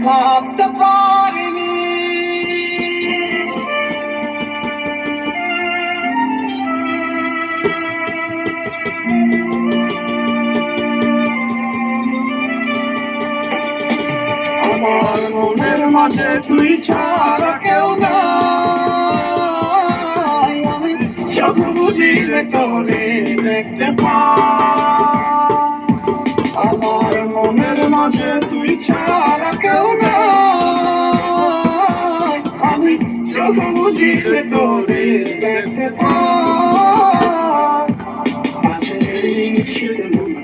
ভাবতে পারিনি। আমার মনের মাঝে তুই ছাড়া কেউ নাই, আমি চোখ বুঝিলে তোরে দেখতে পাই। আমার মনের মাঝে তুই ছাড়া কেউ নাই, আমি চোখ বুঝিলে তোরে দেখতে পাই।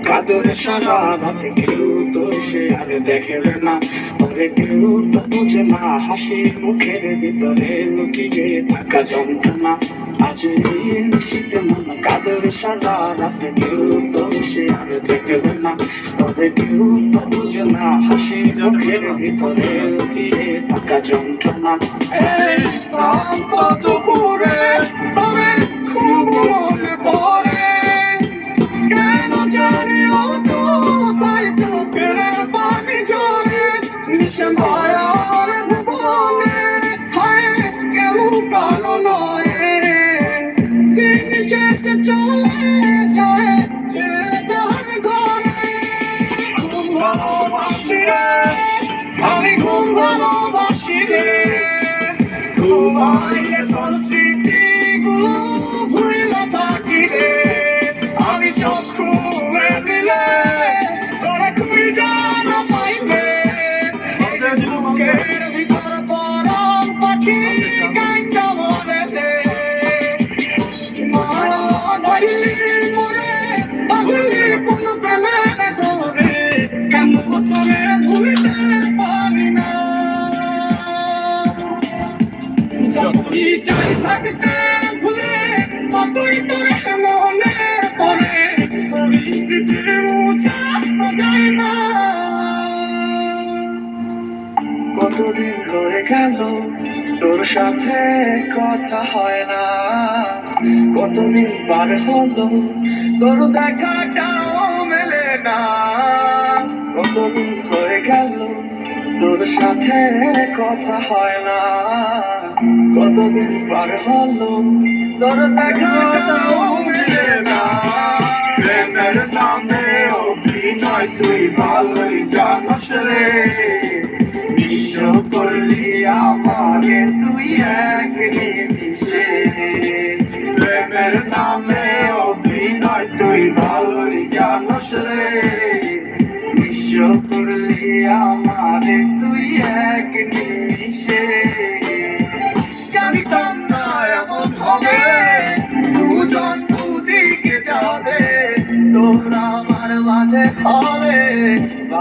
কাদরে সারা রাতে কেউ তো সে আর দেখে না, ওরে কেউ তো বুঝে না হাসি মুখের ভিতরে লুকিয়ে থাকা যন্ত্রণা। আজ শীতে মন কাদরে সারা রাতে কেউ তো সে আর দেখে না, ওরে কেউ তো বুঝে না হাসি মুখের ভিতরে লুকিয়ে থাকা যন্ত্রণা। এই শান্ত দুপুরে তবে খুব মনে পড়ে, কেন জানিও তো তাই চোখের পানি ঝরে নিচে মায়ার ভুবনে। হায় কেউ কালো নয়, দিন শেষে চলে যায় যে যার ঘরে। খুব ভালোবাসি রে আমি, খুব ভালোবাসি রে তোমায়, তোর স্মৃতিগুলো ভুলে থাকি রে। আমি চোখ খুলে দিলে তোরা খুঁজে না পাইবে, ওদের বুকের ভিতর পরাণ পাখি গাইটা মরে দে। মায়া ধরিলি মোরে বাঁধলি কোন প্রেমের ডোরে, কেন তোরে ভুলিতে পারি না। যতই চাই থাকতে ভুলে ততই তোরে মনে পড়ে, তোর স্মৃতি মুছা তো যায় না। কতদিন হয়ে গেল তোর সাথে কথা হয় না, কতদিন পার হলো তোর দেখাটাও মেলে না। কতদিন হয়ে গেল তোর সাথে কথা হয় না, কতদিন পার হলো তোর দেখাটাও মেলে না। প্রেমের নামে অভিনয় তুই ভালোই জানস রে, বিশ্ব করলি আমাকে তুই এক নিমিষে। প্রেমের নামে অভিনয় তুই ভালোই জানস রে, বিশ্ব করলি আমাকে তুই এক নিমিষে। জানিতাম না এমন হবে, দুজন দুদিকে যাবে, তোরা আমার মাঝে